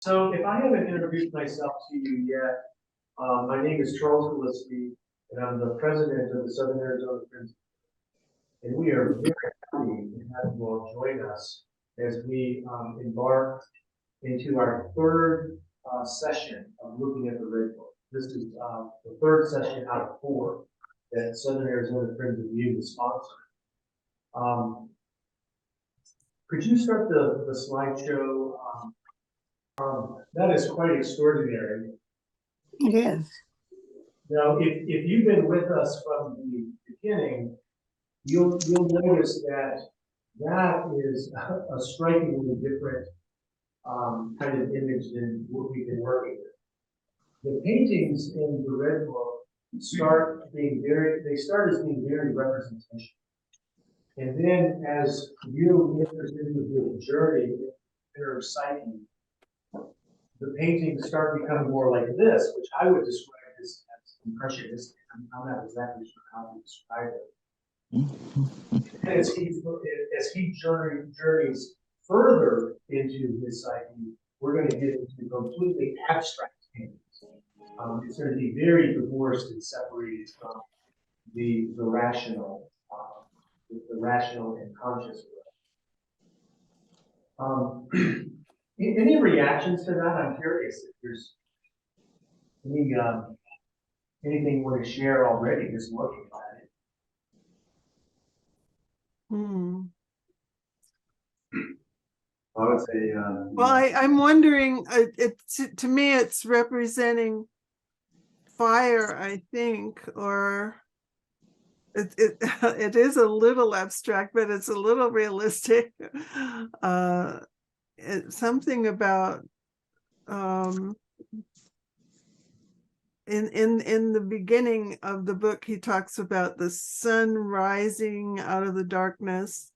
So if I haven't introduced myself to you yet, my name is Charles Gillespie, and I'm the president of the Southern Arizona Friends. And we are very happy to have you all join us as we embark into our third session of looking at the Red Book. This is the third session out of 4 that Southern Arizona Friends of Jung is sponsoring. Could you start the slideshow? That is quite extraordinary. It is. Now, if you've been with us from the beginning, you'll notice that is a strikingly different kind of image than what we've been working with. The paintings in the Red Book start as being very representational. And then as you enters into the journey, inner psyche, the paintings start becoming more like this, which I would describe as impressionistic. I'm not exactly sure how to describe it. And as he journeys further into his psyche, we're going to get into completely abstract paintings. It's going to be very divorced and separated from the rational and conscious world. Any reactions to that? I'm curious if there's anything you want to share already, just looking at it. I would say. Well, I'm wondering. To me, it's representing fire, I think, or it is a little abstract, but it's a little realistic. It's something about in the beginning of the book, he talks about the sun rising out of the darkness,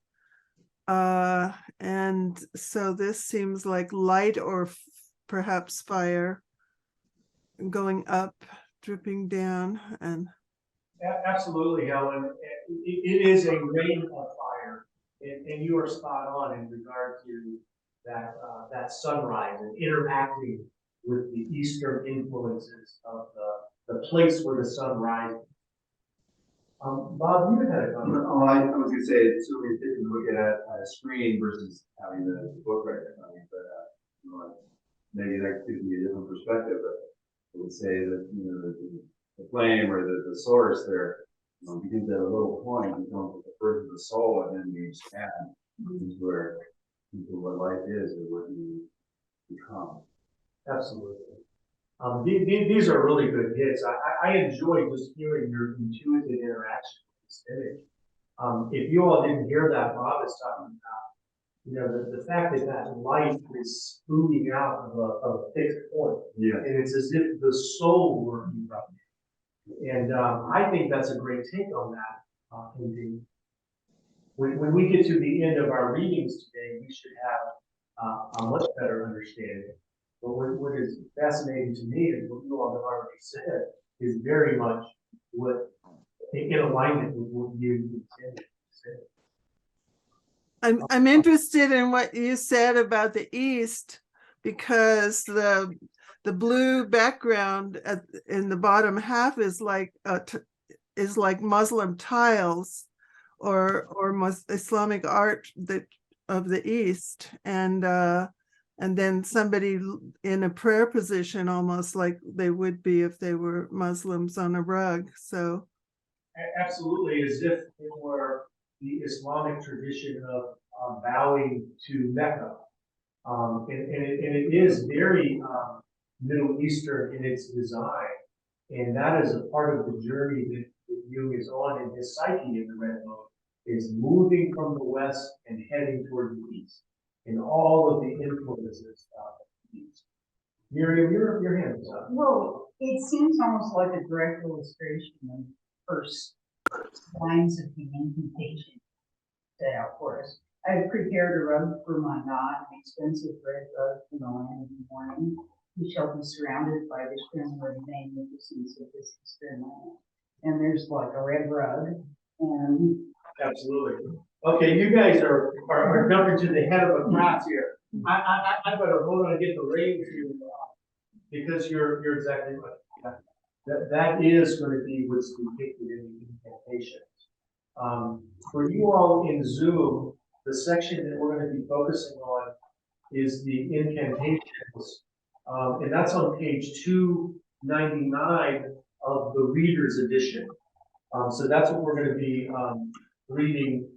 and so this seems like light or perhaps fire going up, dripping down, and absolutely, Helen. It is a rain of fire, and you are spot on in regard to that sunrise and interacting with the Eastern influences of the place where the sun rises. Bob, you had a comment. Oh, I was going to say it's certainly different to look at a screen versus having the book right there. But maybe that gives me a different perspective. But I would say that the flame or the source there begins at a little point, becomes the first of the soul, and then you expand into what life is or what you become. Absolutely. These are really good hits. I enjoy just hearing your intuitive interaction with this image. If you all didn't hear that, Bob is talking about, the fact that light is spooling out of a fixed point. Yeah. And it's as if the soul were erupting. And I think that's a great take on that painting. When we get to the end of our readings today, we should have a much better understanding. But what is fascinating to me is what you all have already said is very much in alignment with what you intended to say. I'm interested in what you said about the East, because the blue background in the bottom half is like Muslim tiles or Islamic art of the East, and then somebody in a prayer position, almost like they would be if they were Muslims, on a rug. So absolutely, as if it were the Islamic tradition of bowing to Mecca, and it is very Middle Eastern in its design, and that is a part of the journey that Jung is on in his psyche in the Red Book, is moving from the West and heading toward the East, and all of the influences of the East. Miriam, your hand is up. Well, it seems almost like a direct illustration of the first lines of the invitation set out for us. I've prepared a rug for my non-expensive red rug for the land of the morning. We shall be surrounded by the trembling magnificence of this eastern land. And there's like a red rug, and absolutely. Okay, you guys are jumping to the head of a class here. I better hold on and get the reins here, because you're exactly right. Yeah. That is going to be what's depicted in the incantation. For you all in Zoom, the section that we're going to be focusing on is the incantations, and that's on page 299 of the Reader's Edition. So that's what we're going to be reading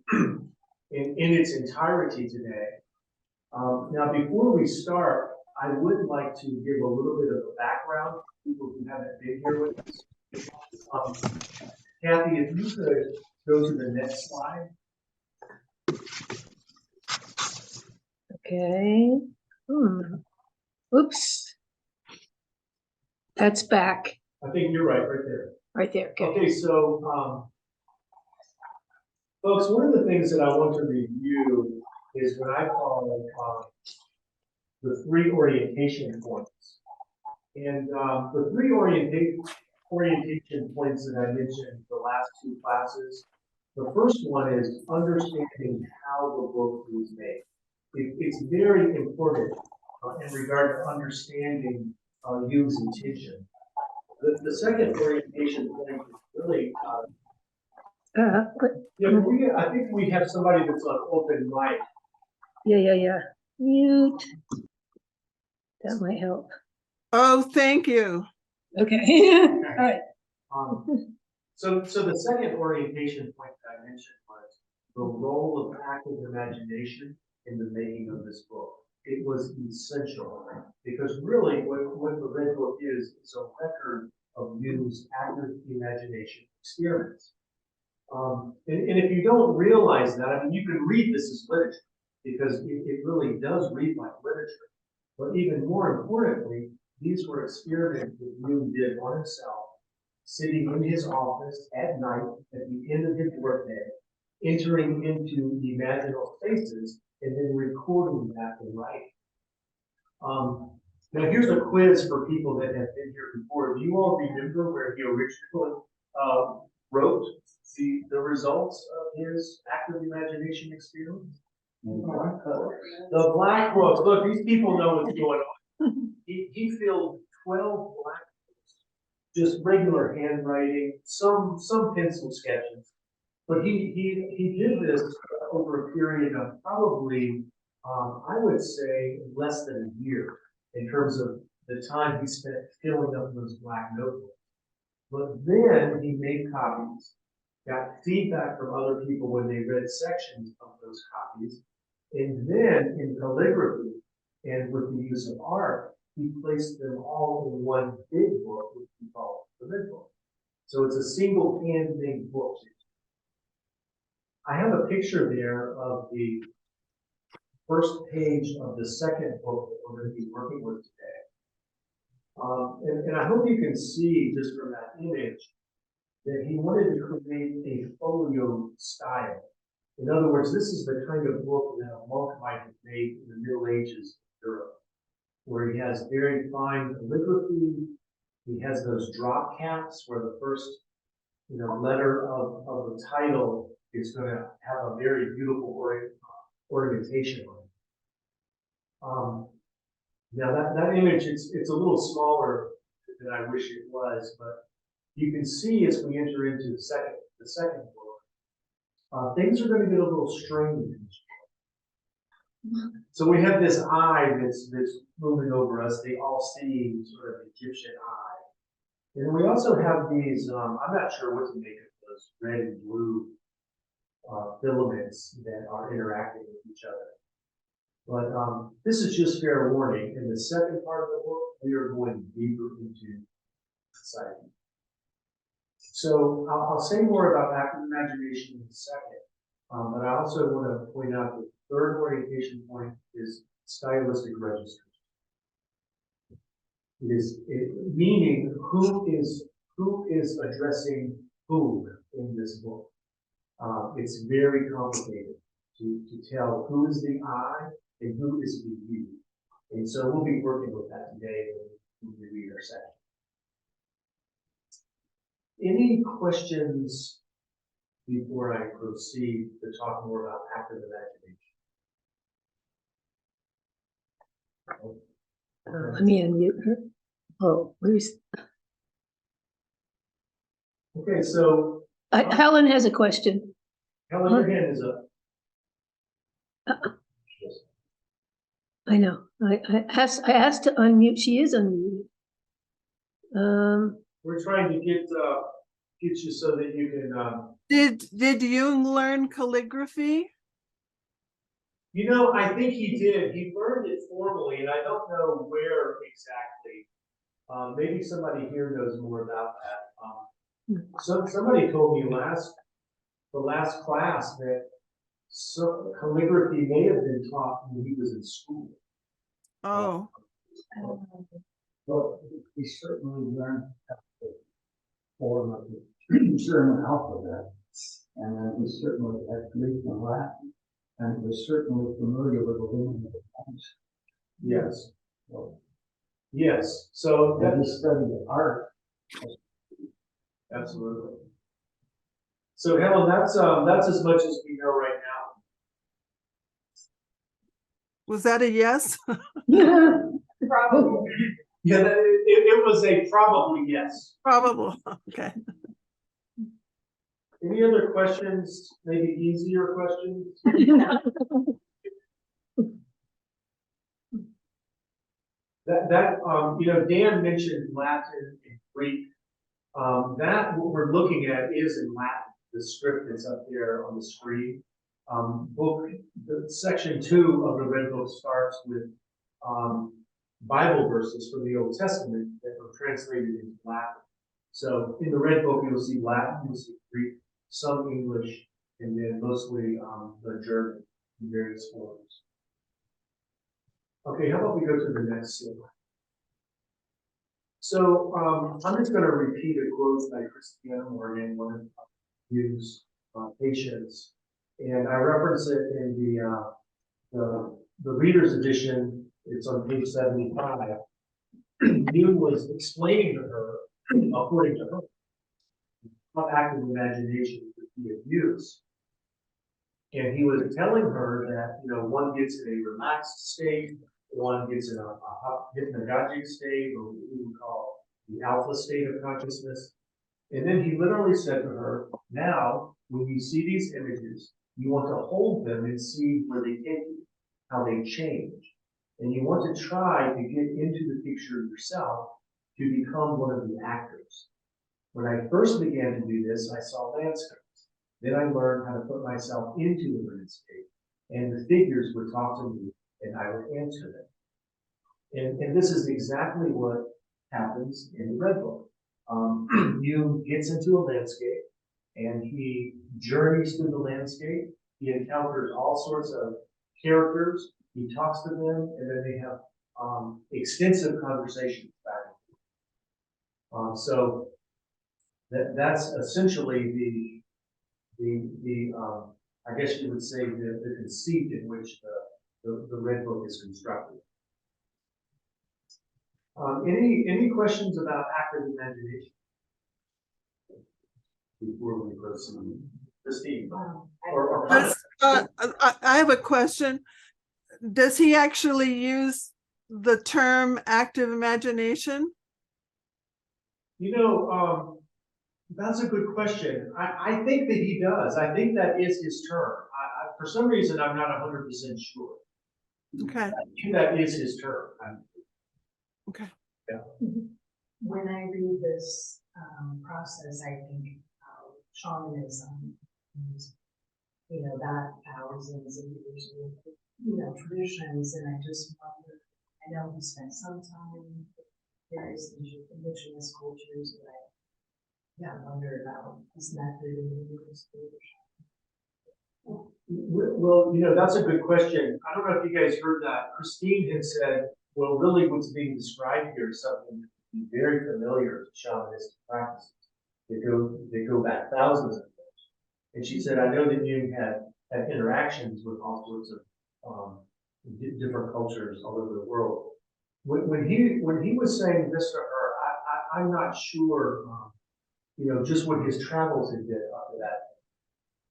in its entirety today. Now, before we start, I would like to give a little bit of a background to people who haven't been here with us. Kathy, if you could go to the next slide. Okay. Oops. That's back. I think you're right there. Right there. Good. Okay, so folks, one of the things that I want to review is what I call the 3 orientation points. And the 3 orientation points that I mentioned the last 2 classes, the first one is understanding how the book was made. It's very important in regard to understanding Jung's intention. The second orientation point is really, I think we have somebody that's on open mic. Yeah. Mute. That might help. Oh, thank you. Okay. All right. So the second orientation point that I mentioned was the role of active imagination in the making of this book. It was essential because really what the Red Book is a record of Jung's active imagination experiments. And if you don't realize that, I mean, you can read this as literature because it really does read like literature. But even more importantly, these were experiments that Jung did on himself, sitting in his office at night at the end of his workday, entering into imaginal spaces and then recording that in writing. Now here's a quiz for people that have been here before. Do you all remember where he originally wrote the results of his active imagination experiments? The black books. Look, these people know what's going on. He filled 12 black books, just regular handwriting, some pencil sketches. But he did this over a period of probably, I would say, less than a year in terms of the time he spent filling up those black notebooks. But then he made copies, got feedback from other people when they read sections of those copies, and then in calligraphy and with the use of art, he placed them all in one big book, which he called the Red Book. So it's a single handmade book. I have a picture there of the first page of the second book that we're going to be working with today. And I hope you can see just from that image that he wanted to create a folio style. In other words, this is the kind of book that a monk might have made in the Middle Ages of Europe, where he has very fine calligraphy. He has those drop caps where the first, letter of the title is going to have a very beautiful ornamentation on it. Now that image, it's a little smaller than I wish it was, but you can see as we enter into the second book, things are going to get a little strange. So we have this eye that's moving over us, the all-seeing sort of Egyptian eye. And we also have these, I'm not sure what to make of those red and blue filaments that are interacting with each other. But this is just fair warning. In the second part of the book, we are going deeper into society. So I'll say more about active imagination in a second. But I also want to point out that the third orientation point is stylistic registers. Meaning who is addressing whom in this book. It's very complicated to tell who is the I and who is the you. And so we'll be working with that today when we read our section. Any questions before I proceed to talk more about active imagination? Let me unmute her. Oh, where's, Okay, so Helen has a question. Helen, your hand is up. I know. I asked to unmute. She is unmuted. We're trying to get you so that you can, Did Jung learn calligraphy? you know, I think he did. He learned it formally, and I don't know where exactly. Maybe somebody here knows more about that. So somebody told me the last class that calligraphy may have been taught when he was in school. Oh, Well, we certainly learned the form of the German alphabet, and then we certainly had Greek and Latin, and we're certainly familiar with the luminary tongues. Yes, So, yes. So and we that's studied art. absolutely. So Helen, that's as much as we know right now. was that a yes? Probably. Yeah, it was a probably yes. Probable. Okay. Any other questions? Maybe easier questions? You know, Dan mentioned Latin and Greek. That what we're looking at is in Latin. The script that's up there on the screen. Section 2 of the Red Book starts with Bible verses from the Old Testament that were translated into Latin. So in the Red Book, you'll see Latin, you'll see Greek, some English, and then mostly the German in various forms. Okay, how about we go to the next slide? So I'm just going to repeat a quote by Christina Morgan, one of Jung's patients, and I reference it in the reader's edition. It's on page 75. Jung was explaining to her, according to her, how active imagination could be of use. And he was telling her that, you know, one gets in a relaxed state, one gets in a hypnagogic state, or what we would call the alpha state of consciousness. And then he literally said to her, now, when you see these images, you want to hold them and see where they take you, how they change. And you want to try to get into the picture yourself to become one of the actors. When I first began to do this, I saw landscapes. Then I learned how to put myself into the landscape, and the figures would talk to me, and I would answer them. And this is exactly what happens in the Red Book. Jung gets into a landscape, and he journeys through the landscape. He encounters all sorts of characters. He talks to them, and then they have extensive conversations back and forth. So that's essentially I guess you would say the conceit in which the Red Book is constructed. Any questions about active imagination before we proceed? Christine, or I have a question. Does he actually use the term active imagination? you know, that's a good question. I think that he does. I think that is his term. For some reason, I'm not 100% sure. Okay. I think that is his term. Okay. Yeah. When I read this process, I think shamanism, and, you know, that thousands of years of, you know, traditions, and I just wonder, I know he spent some time with various indigenous cultures, but I wonder about his method in the Well, you know, that's a good question. I don't know if you guys heard that. Christine had said, well, really what's being described here is something very familiar to shamanistic practices. They go back thousands of years. And she said, I know that Jung had interactions with all sorts of different cultures all over the world. When he was saying this to her, I'm not sure, you know, just what his travels had been up to that.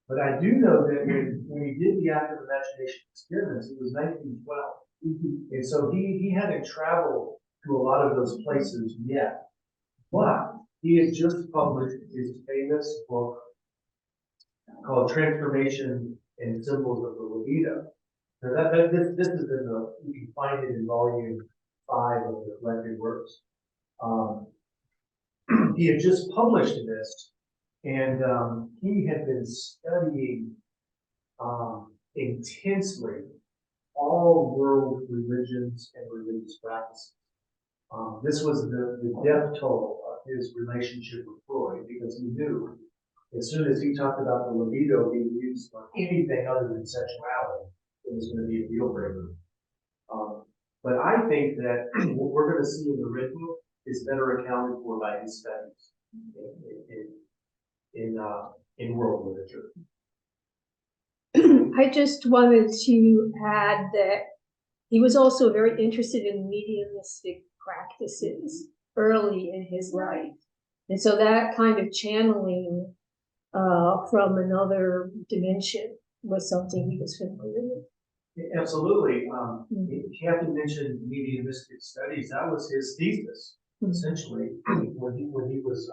But I do know that when he did the active imagination experiments, it was 1912. And so he hadn't traveled to a lot of those places yet. But he had just published his famous book called Transformation and Symbols of the Libido. Now this is in the, you can find it in volume 5 of the collected works. He had just published this, and he had been studying intensely all world religions and religious practices. This was the death toll of his relationship with Freud, because he knew as soon as he talked about the libido being used for anything other than sexuality, it was going to be a deal breaker. But I think that what we're going to see in the Red Book is better accounted for by his studies in world literature. I just wanted to add that he was also very interested in mediumistic practices early in his life. And so that kind of channeling from another dimension was something he was familiar with. Absolutely. Captain mentioned mediumistic studies. That was his thesis, essentially, when he was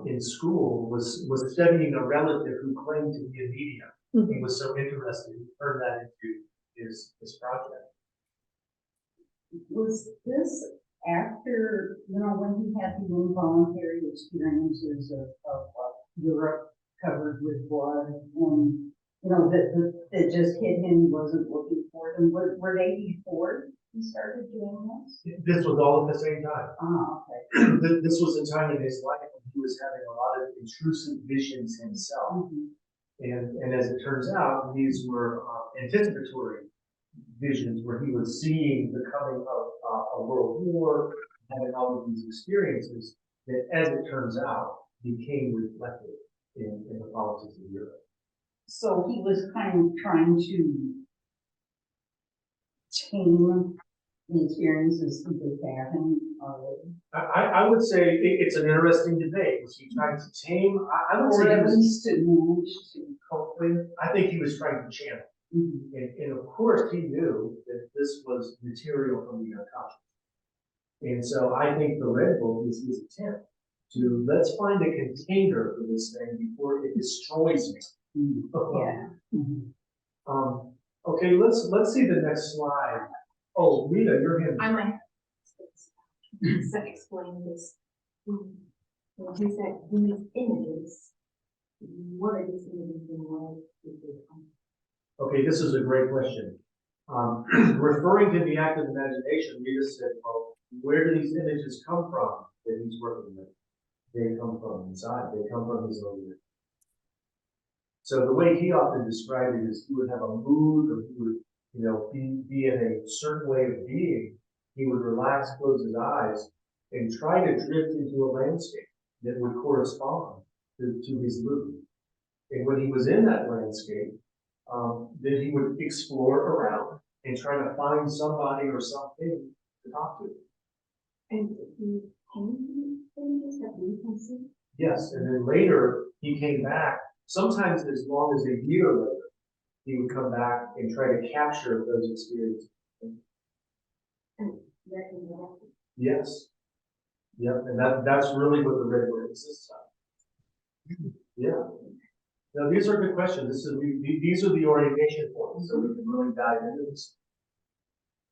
in school, was studying a relative who claimed to be a medium. He was so interested, he turned that into his project. Was this after, when he had the involuntary experiences of Europe covered with blood, and that just hit him, he wasn't looking for them? Were they before he started doing this? This was all at the same time. Ah, okay. This was a time in his life when he was having a lot of intrusive visions himself. And as it turns out, these were anticipatory visions where he was seeing the coming of a world war, having all of these experiences that, as it turns out, became reflected in the politics of Europe. So he was kind of trying to tame the experiences he was having already. I would say it's an interesting debate. Was he trying to tame? I would Or say at least to manage to cope with. I think he was trying to channel. And of course, he knew that this was material from the unconscious. And so I think the Red Book is his attempt to, let's find a container for this thing before it destroys me. Yeah. Okay, let's see the next slide. Oh, Rita, you're him. I might explain this. When he said these images, what are these images and where did they come? Okay, this is a great question. Referring to the active imagination, Rita said, well, where do these images come from that he's working with? They come from inside. They come from his own life. So the way he often described it is he would have a mood, or he would, be in a certain way of being. He would relax, close his eyes, and try to drift into a landscape that would correspond to his mood. And when he was in that landscape, then he would explore around and try to find somebody or something to talk to. And he painted images that we can see? Yes, and then later he came back, sometimes as long as a year later, he would come back and try to capture those experiences. And recognize. Yes. Yep, and that's really what the Red Book consists of. Yeah. Now, these are good questions. These are the orientation points, so we can really dive into this.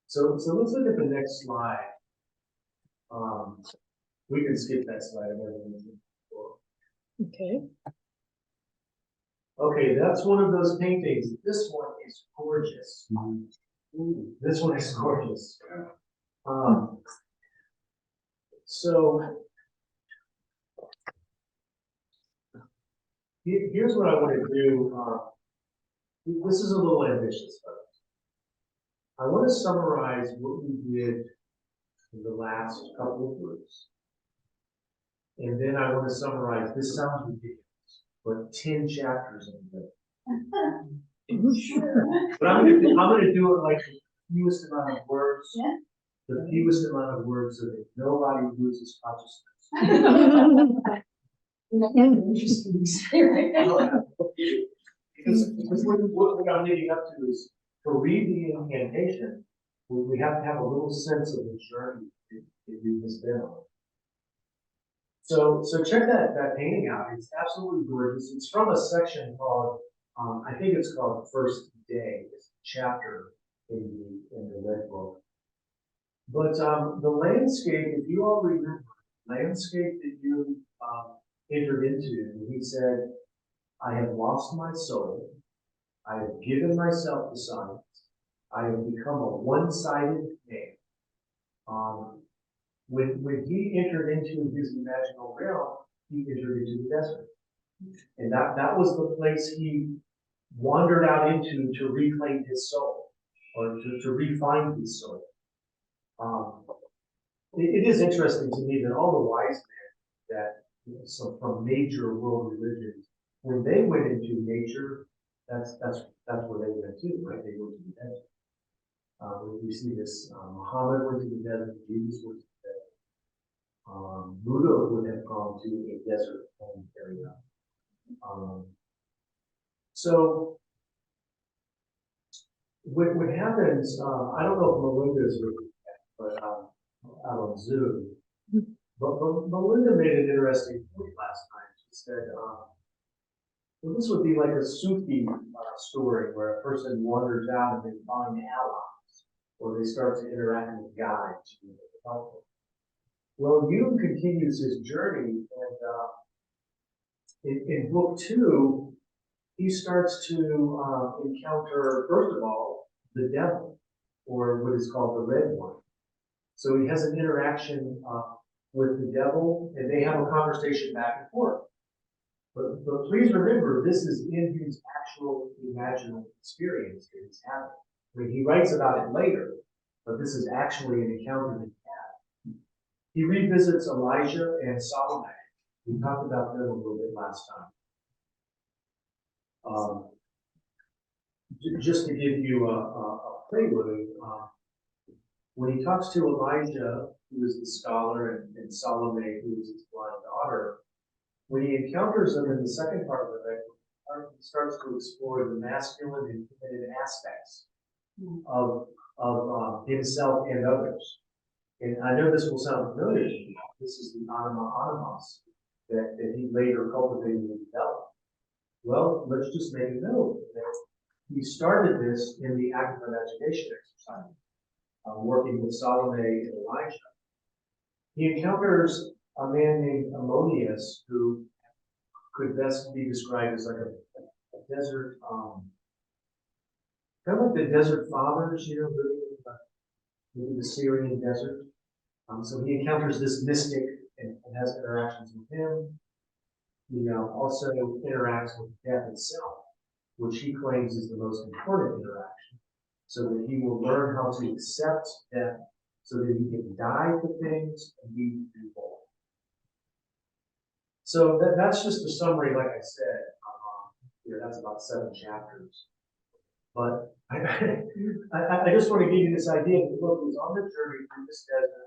So let's look at the next slide. We can skip that slide. Okay. Okay, that's one of those paintings. This one is gorgeous. This one is gorgeous. So here's what I want to do. This is a little ambitious, but I want to summarize what we did in the last couple of groups. And then I want to summarize, this sounds ridiculous, but 10 chapters in it. But I'm going to do it like the fewest amount of words. Yeah. The fewest amount of words so that nobody loses consciousness. Interesting experience. Because what I'm leading up to is to read the incantation, we have to have a little sense of the journey that you've just been on. So check that painting out. It's absolutely gorgeous. It's from a section called, I think it's called First Day. It's a chapter in the Red Book. But the landscape, if you all remember, landscape that you entered into, he said, I have lost my soul. I have given myself to science. I have become a one-sided man. When he entered into his imaginal realm, he entered into the desert. And that was the place he wandered out into to reclaim his soul, or to refine his soul. It is interesting to me that all the wise men that from major world religions, when they went into nature, that's where they went to, right? They went to the desert. We see this. Muhammad went to the desert. Jesus went to the desert. Buddha would have gone to a desert area. So what happens? I don't know if Melinda is with that, but out on Zoom. But Melinda made an interesting point last night. She said, well, this would be like a Sufi story where a person wanders out and they find allies, or they start to interact with guides. Well, Jung continues his journey, and in book 2, he starts to encounter, first of all, the devil, or what is called the Red One. So he has an interaction with the devil, and they have a conversation back and forth. But please remember, this is in his actual imaginal experience that he's having. I mean, he writes about it later, but this is actually an encounter that he had. He revisits Elijah and Solomon. We talked about them a little bit last time. Just to give you a prelude, when he talks to Elijah, who is the scholar, and Salome, who is his blind daughter, when he encounters them in the second part of the book, he starts to explore the masculine and feminine aspects of himself and others. And I know this will sound familiar to you. This is the anima animus that he later cultivated and developed. Well, let's just make a note that he started this in the active imagination exercise, working with Salome and Elijah. He encounters a man named Ammonius, who could best be described as like a desert, kind of like the desert fathers, living in the Syrian desert. So he encounters this mystic and has interactions with him. He also interacts with death itself, which he claims is the most important interaction, so that he will learn how to accept death, so that he can die for things and be reborn. So that's just a summary, like I said. That's about 7 chapters. But I just want to give you this idea that, look, he's on the journey through this desert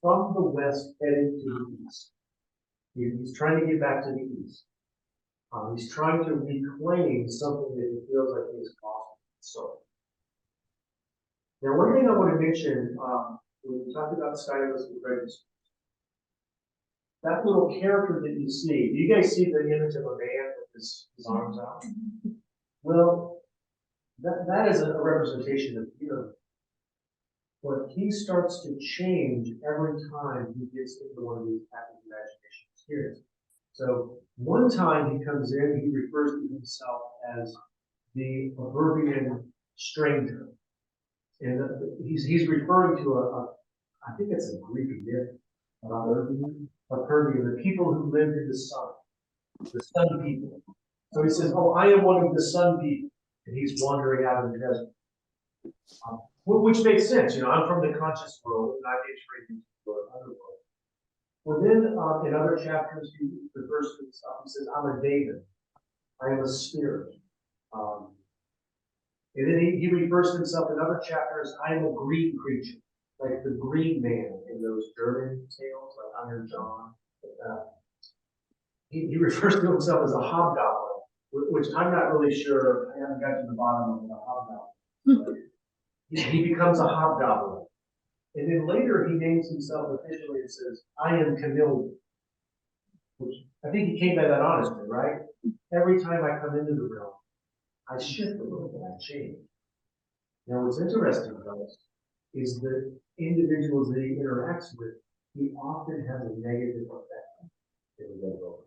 from the west heading to the east. He's trying to get back to the east. He's trying to reclaim something that he feels like he has lost in his soul. Now, one thing I want to mention, when we talk about Skyless and Prejudice, that little character that you see, do you guys see the image of a man with his arms out? Well, that is a representation of Jung. But he starts to change every time he gets into one of these active imagination experiences. So one time he comes in, he refers to himself as the proverbial stranger. And he's referring to I think it's a Greek myth about the people who lived in the sun people. So he says, oh, I am one of the sun people. And he's wandering out in the desert. Which makes sense, I'm from the conscious world, and I'm entering into the other world. Well, then in other chapters, he refers to himself. He says, I'm a David. I am a spirit. And then he refers to himself in other chapters, I am a green creature, like the green man in those German tales, like Iron John. He refers to himself as a hobgoblin, which I'm not really sure. I haven't got to the bottom of what a hobgoblin He becomes a hobgoblin. And then later he names himself officially and says, I am chameleon. Which I think he came by that honestly, right? Every time I come into the realm, I shift a little bit, I change. Now what's interesting about this is the individuals that he interacts with, he often has a negative effect in the world.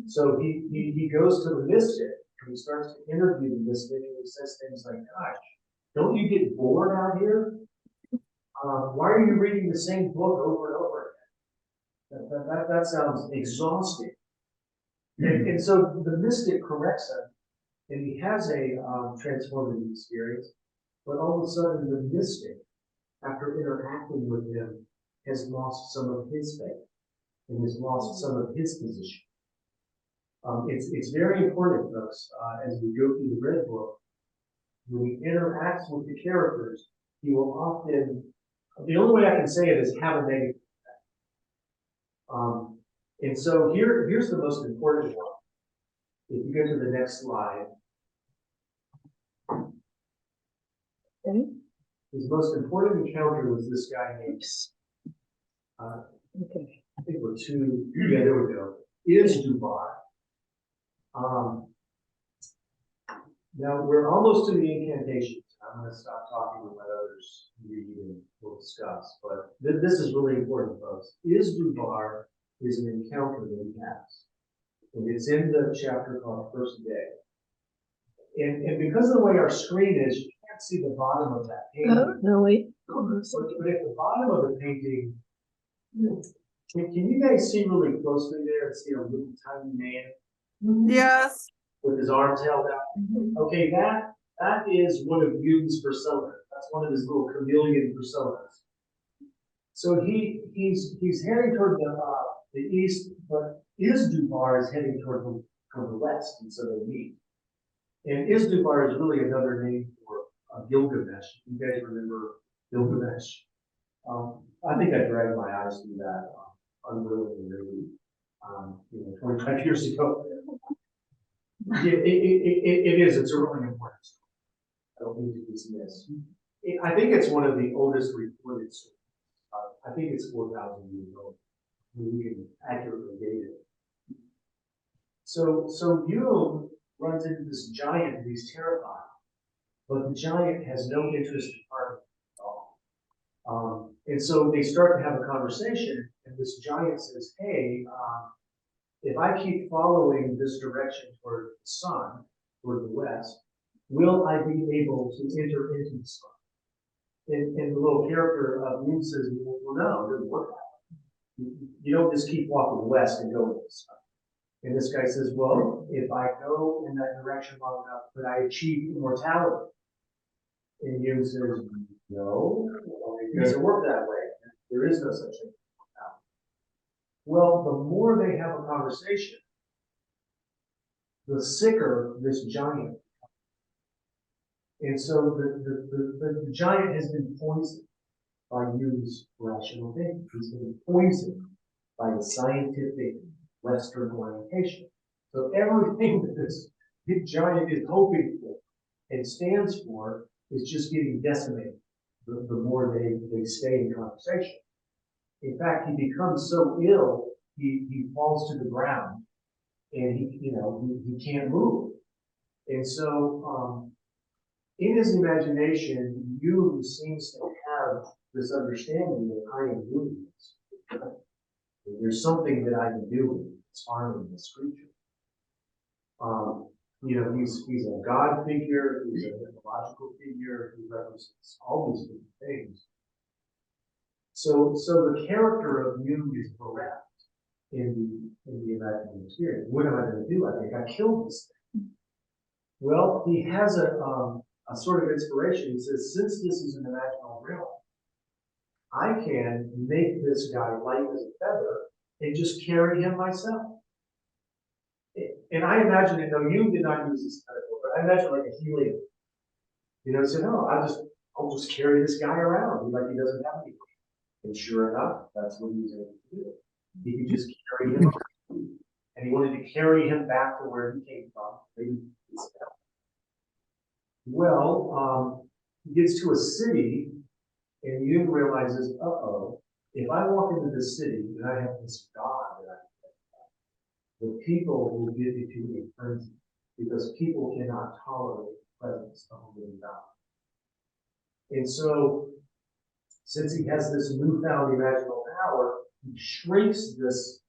So he goes to the mystic and he starts to interview the mystic and he says things like, gosh, don't you get bored out here? Why are you reading the same book over and over again? That sounds exhausting. And so the mystic corrects him and he has a transformative experience, but all of a sudden the mystic, after interacting with him, has lost some of his faith and has lost some of his position. It's very important, folks, as we go through the Red Book, when he interacts with the characters, he will often, the only way I can say it is have a negative effect. And so here's the most important one. If you go to the next slide. Okay. His most important encounter was this guy named, Okay. I think we're two, yeah, there we go, is Dubar. Now we're almost to the incantations. I'm going to stop talking and let others read and we'll discuss, but this is really important, folks. Is Dubar is an encounter that he has. And it's in the chapter called First Day. And because of the way our screen is, you can't see the bottom of that painting. Oh, no, wait. But at the bottom of the painting, can you guys see really closely there and see a little tiny man Yes. with his arms held out? Okay, that is one of Jung's personas. That's one of his little chameleon personas. So he's heading toward the east, but Isdubar is heading toward the west, and so they meet. And Isdubar is really another name for Gilgamesh. You guys remember Gilgamesh? I think I dragged my eyes through that unwillingly, really, 25 years ago. Yeah, it is. It's a really important story. I don't mean to dismiss. I think it's one of the oldest recorded stories. I think it's 4,000 years old. We can accurately date it. So Jung runs into this giant and he's terrified. But the giant has no interest in harming him at all. And so they start to have a conversation, and this giant says, hey, if I keep following this direction toward the sun, toward the west, will I be able to enter into the sun? And the little character of Jung says, well, no, it doesn't work that way. You don't just keep walking west and go into the sun. And this guy says, well, if I go in that direction long enough, could I achieve immortality? And Jung says, no, it doesn't work that way. There is no such thing. Well, the more they have a conversation, the sicker this giant becomes. And so the giant has been poisoned by Jung's rational thinking. He's been poisoned by the scientific Western orientation. So everything that this big giant is hoping for and stands for is just getting decimated the more they stay in conversation. In fact, he becomes so ill, he falls to the ground and he can't move. And so in his imagination, Jung seems to have this understanding that I am doing this. There's something that I can do that's harming this creature. He's a God figure, he's a mythological figure, he represents all these different things. So the character of Jung is bereft in the imaginary experience. What am I going to do? I think I killed this thing. Well, he has a sort of inspiration. He says, since this is an imaginal realm, I can make this guy light as a feather and just carry him myself. And I imagine it, though Jung did not use this metaphor, but I imagine like a helium. He said, no, I'll just carry this guy around like he doesn't have anything. And sure enough, that's what he was able to do. He could just carry him around. And he wanted to carry him back to where he came from. Well, he gets to a city, and Jung realizes, uh-oh, if I walk into this city and I have this God that the people will get into a frenzy because people cannot tolerate the presence of a living God. And so, since he has this newfound imaginal power, he shrinks this.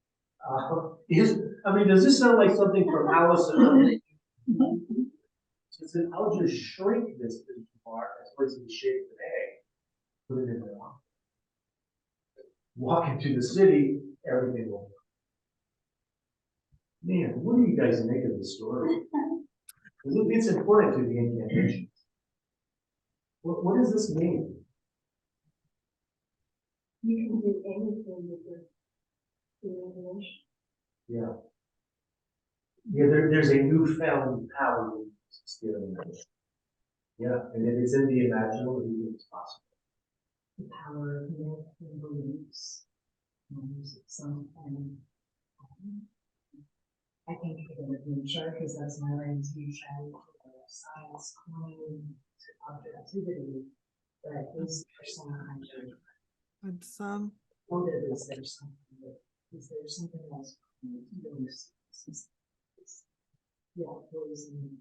Does this sound like something from Alice in Wonderland? So he said, I'll just shrink this bar as well as in the shape of an egg, put it in their mouth. Walk into the city, everything will be. Man, what do you guys make of this story? Because it's important to the incantations. What does this mean? You can do anything with your imagination. Yeah. Yeah, there's a newfound power that's given them. Yeah, and if it's in the imaginal, it's possible. The power of myth and beliefs. I think in the future, because that's my orientation, science, claim to objectivity, but is there some kind of And some, motive? Is there something else? Yeah, poison.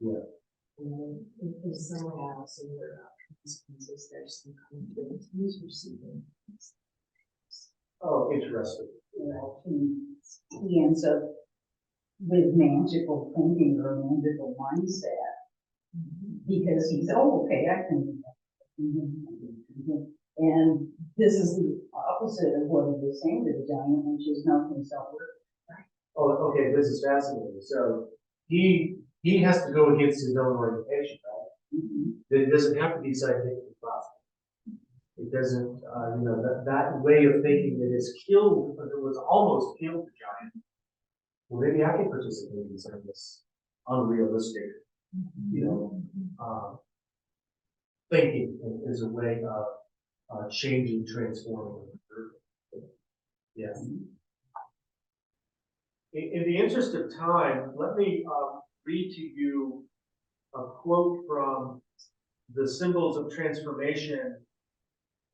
Yeah. In some way else, in your consequences, there's some kind of thing who's receiving. Oh, interesting. He ends up with magical thinking or magical mindset because he's, oh, okay, I can do that. And this is the opposite of what he was saying to the giant, which is nothing self-worth. Oh, okay, this is fascinating. So he has to go against his own orientation, right? It doesn't have to be scientifically possible. It doesn't, that way of thinking that is killed, but it was almost killed the giant. Well, maybe I can participate in some of this unrealistic, thinking as a way of changing, transforming. Yeah. In the interest of time, let me read to you a quote from the Symbols of Transformation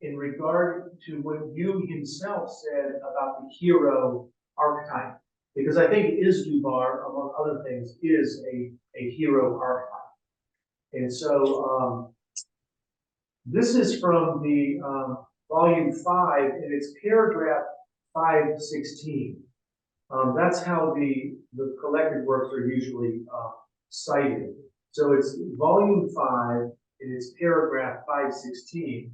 in regard to what Jung himself said about the hero archetype. Because I think Izdubar, among other things, is a hero archetype. And so this is from the volume 5, and it's paragraph 516. That's how the collected works are usually cited. So it's volume 5, and it's paragraph 516.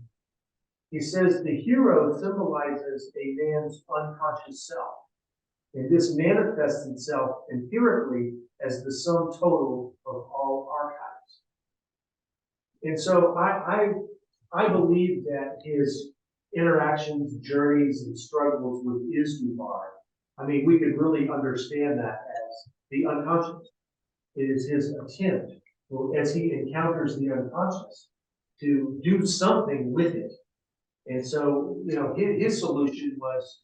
He says the hero symbolizes a man's unconscious self, and this manifests itself empirically as the sum total of all archives. And so I believe that his interactions, journeys, and struggles with Izdubar, we could really understand that as the unconscious. It is his attempt, as he encounters the unconscious, to do something with it. And so, his solution was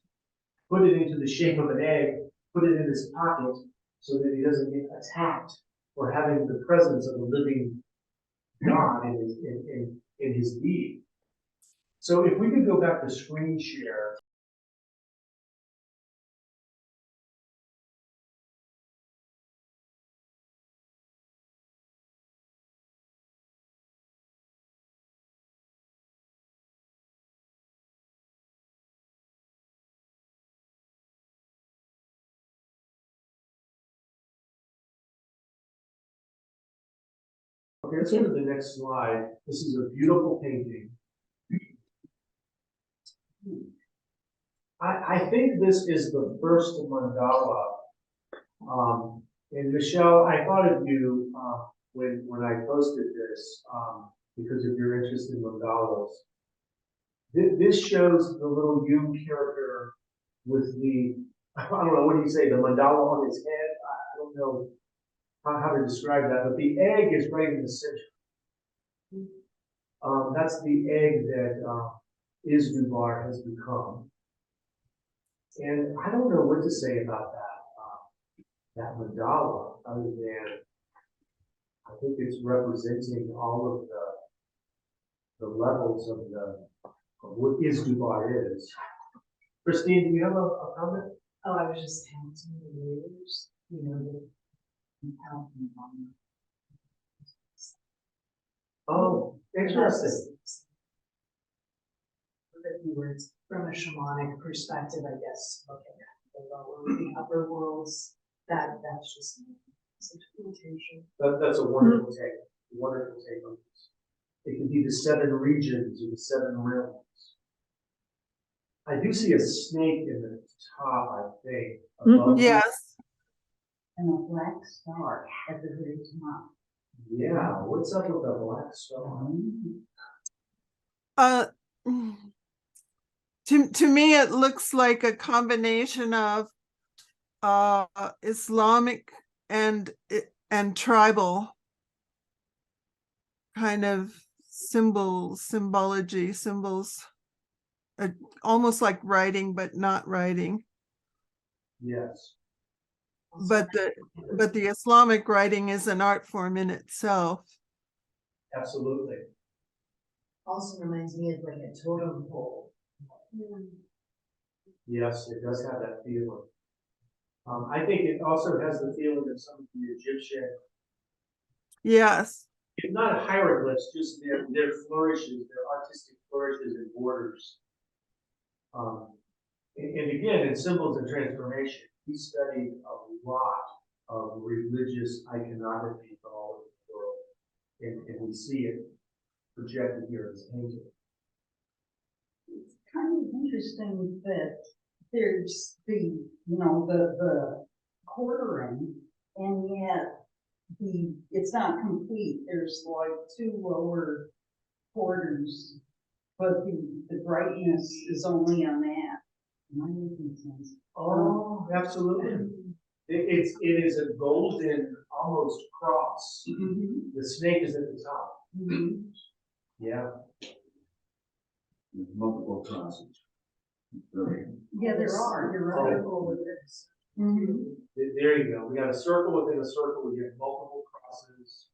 put it into the shape of an egg, put it in his pocket so that he doesn't get attacked for having the presence of a living God in his deed. So if we could go back to screen share. Okay, let's go to the next slide. This is a beautiful painting. I think this is the first mandala. And Michelle, I thought of you when I posted this because of your interest in mandalas. This shows the little Jung character with the, I don't know, what do you say, the mandala on his head? I don't know how to describe that, but the egg is right in the center. That's the egg that Izdubar has become. And I don't know what to say about that mandala, other than I think it's representing all of the levels of what is Dubai is. Christine, do you have a comment? Oh, I was just counting the layers, you know, counting on. Oh, interesting. A few words from a shamanic perspective, I guess, looking at the lower, the upper worlds, that's just some interpretation. That's a wonderful take, wonderful take on this. It could be the 7 regions or the 7 realms. I do see a snake in the top, I think. above. Yes. And a black star at the very top. Yeah, what's up with the black star? To me, it looks like a combination of Islamic and tribal kind of symbology, symbols, almost like writing, but not writing. Yes. But the Islamic writing is an art form in itself. Absolutely. Also reminds me of like a totem pole. Yes, it does have that feeling. I think it also has the feeling of some of the Egyptian, Yes. not hieroglyphs, just their flourishes, their artistic flourishes and borders. And again, in symbols and transformation, we studied a lot of religious iconography from all over the world, and we see it projected here as painting. It's kind of interesting that there's the quartering, and yet it's not complete. There's like 2 lower quarters, but the brightness is only on that. Am I making sense? Oh, absolutely. It is a golden, almost cross. Mm-hmm. The snake is at the top. Mm-hmm. Yeah. There's multiple crosses. Really. Yeah, there are. You're right. Mm-hmm. There you go. We got a circle within a circle. We get multiple crosses.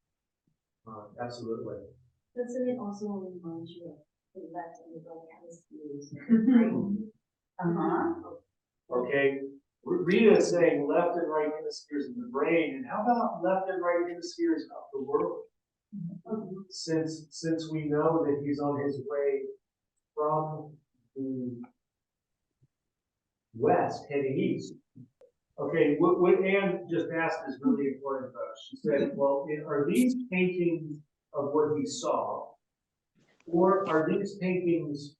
Absolutely. Doesn't it also remind you of the left and the right hemispheres? Okay. Rita is saying left and right hemispheres of the brain. And how about left and right hemispheres of the world? Since we know that he's on his way from the west heading east. Okay, what Anne just asked is really important, folks. She said, well, are these paintings of what he saw, or are these paintings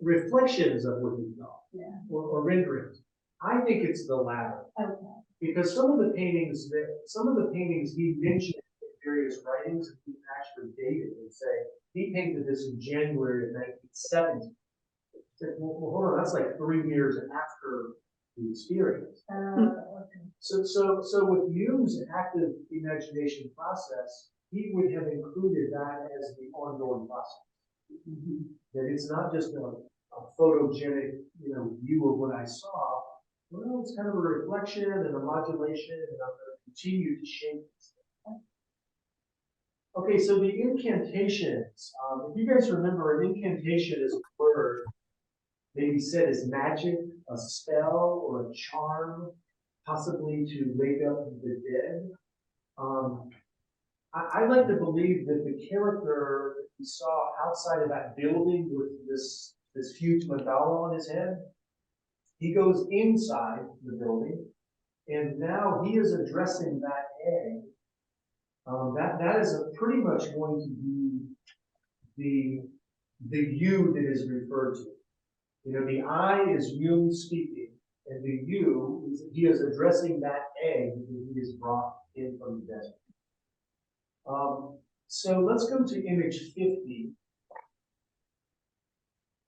reflections of what he saw, or renderings? I think it's the latter. Okay. Because some of the paintings he mentioned in various writings, he actually dated and say, he painted this in January of 1970. Said, well, hold on, that's like 3 years after the experience. Okay. So with Jung's active imagination process, he would have included that as the ongoing process. That it's not just a photogenic, view of what I saw. Well, it's kind of a reflection and a modulation, and I'm going to continue to shape this. Okay, so the incantations. If you guys remember, an incantation is a word maybe said as magic, a spell, or a charm, possibly to wake up the dead. I like to believe that the character that we saw outside of that building with this huge mandala on his head, he goes inside the building, and now he is addressing that egg. That is pretty much going to be the you that is referred to. The I is Jung speaking, and the you is he is addressing that egg that he has brought in from the desert. So let's go to image 50.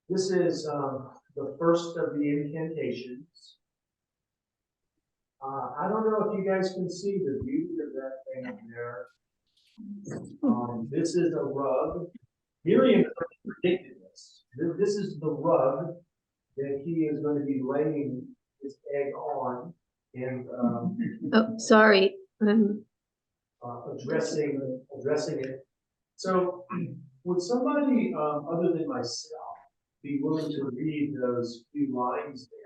This is the first of the incantations. I don't know if you guys can see the beauty of that thing there. This is a rug. Miriam predicted this. This is the rug that he is going to be laying his egg on and Oh, sorry. addressing it. So Would somebody, other than myself, be willing to read those few lines there?